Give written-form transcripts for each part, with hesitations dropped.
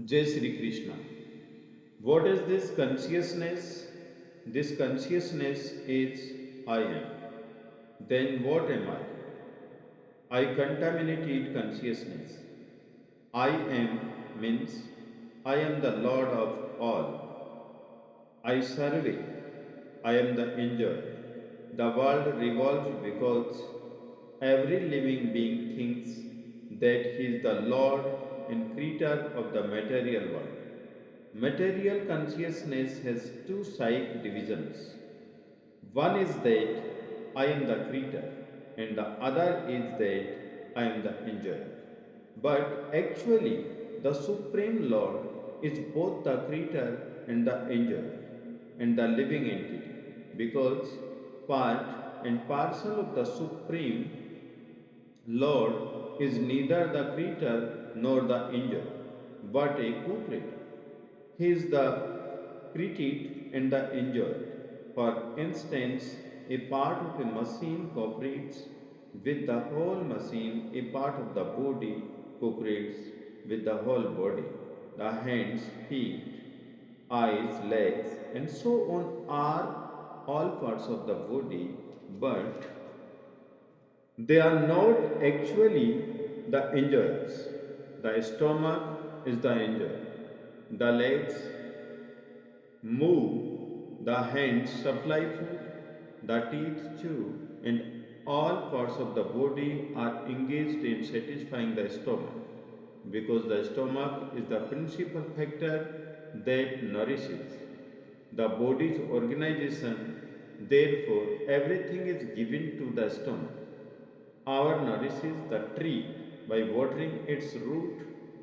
Jai Sri Krishna. What is this consciousness? This consciousness is I am. Then what am I? I contaminated consciousness. I am means I am the Lord of all. I survey. I am the enjoyer. The world revolves because every living being thinks that he is the Lord and creator of the material world. Material consciousness has two psych divisions. One is that I am the creator, and the other is that I am the enjoyer. But actually, the Supreme Lord is both the creator and the enjoyer, and the living entity, because part and parcel of the Supreme Lord is neither the creator nor the enjoyer, but a co creator. He is the created and the enjoyed. For instance, a part of a machine cooperates with the whole machine, a part of the body cooperates with the whole body. The hands, feet, eyes, legs, and so on are all parts of the body, but they are not actually the enjoyers. The stomach is the enjoyer. The legs move, the hands supply food, the teeth chew, and all parts of the body are engaged in satisfying the stomach because the stomach is the principal factor that nourishes the body's organization. Therefore, everything is given to the stomach. Our nourishes the tree by watering its root,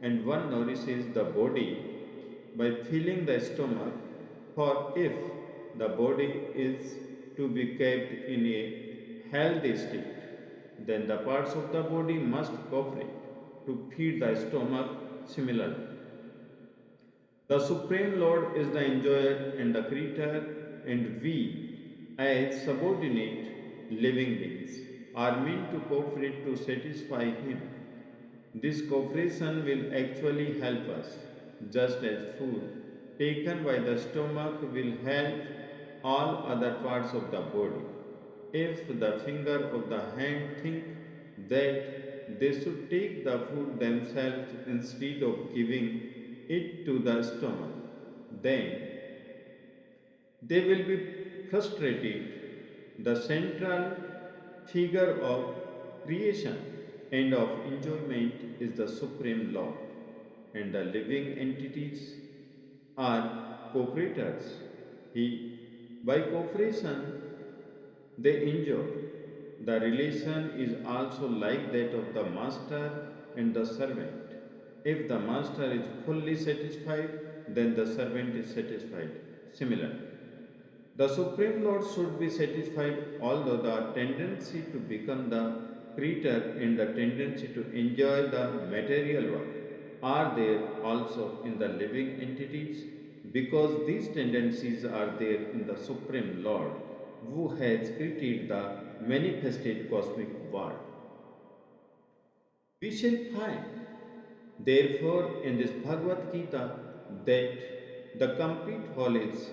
and one nourishes the body by filling the stomach. For if the body is to be kept in a healthy state, then the parts of the body must cooperate to feed the stomach similarly. The Supreme Lord is the enjoyer and the creator, and we, as subordinate living beings, are meant to cooperate to satisfy Him. This cooperation will actually help us, just as food taken by the stomach will help all other parts of the body. If the finger of the hand think that they should take the food themselves instead of giving it to the stomach, then they will be frustrated. The central figure of creation and of enjoyment is the Supreme Lord, and the living entities are cooperators. He, by cooperation, they enjoy. The relation is also like that of the master and the servant. If the master is fully satisfied, then the servant is satisfied. Similarly, the Supreme Lord should be satisfied, although the tendency to become the creator and the tendency to enjoy the material world are there also in the living entities, because these tendencies are there in the Supreme Lord who has created the manifested cosmic world. We shall find, therefore, in this Bhagavad Gita that the complete whole is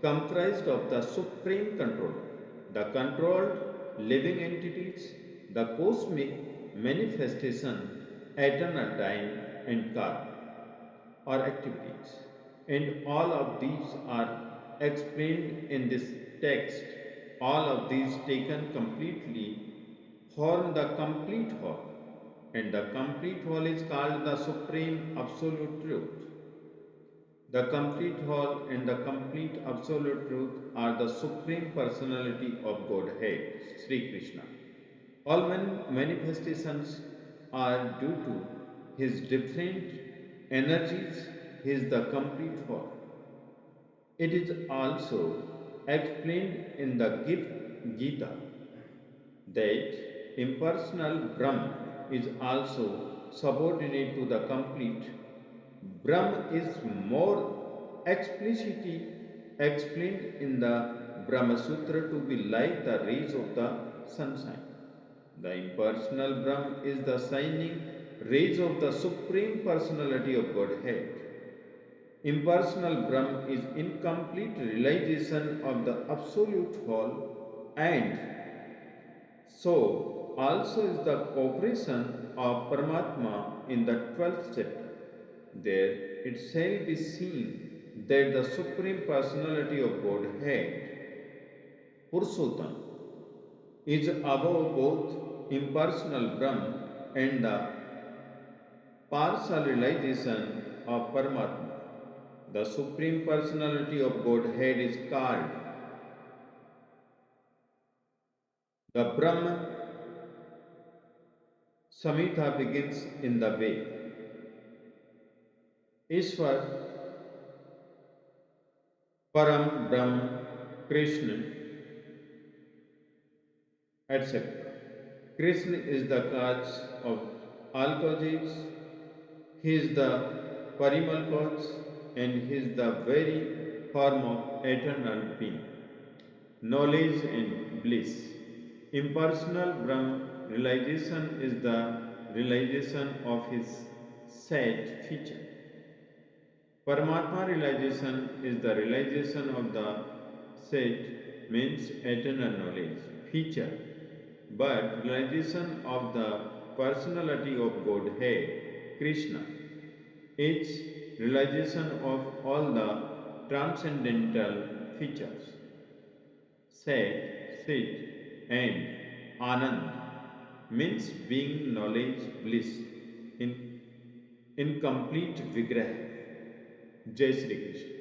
comprised of the supreme controller, the controlled living entities, the cosmic manifestation, eternal time, and karma or activities. And all of these are explained in this text. All of these taken completely form the complete whole, and the complete whole is called the supreme absolute truth. The complete whole and the complete absolute truth are the supreme personality of Godhead, Sri Krishna. All manifestations are due to his different energies. He is the complete whole. It is also explained in the Gita that impersonal Brahm is also subordinate to the complete. Brahm is more explicitly explained in the Brahma Sutra to be like the rays of the sunshine. The impersonal Brahm is the shining rays of the Supreme Personality of Godhead. Impersonal Brahm is incomplete realization of the absolute whole, and so also is the cooperation of Paramatma in the 12th chapter. There it shall be seen that the Supreme Personality of Godhead, Purushottam, is above both impersonal Brahm and the partial realization of Paramatma. The Supreme Personality of Godhead is called the Brahman. Samhita begins in the way Ishwar, Param Brahm, Krishna, etc. Krishna is the cause of all causes. He is the parimal cause and he is the very form of eternal being. Knowledge and bliss. Impersonal Brahm realization is the realization of his set feature. Paramatma realization is the realization of the set means eternal knowledge feature, but realization of the personality of Godhead, Krishna, is realization of all the transcendental features. Sat, Sit, and Anand means being knowledge bliss in complete vigraha. Jai Sri Krishna.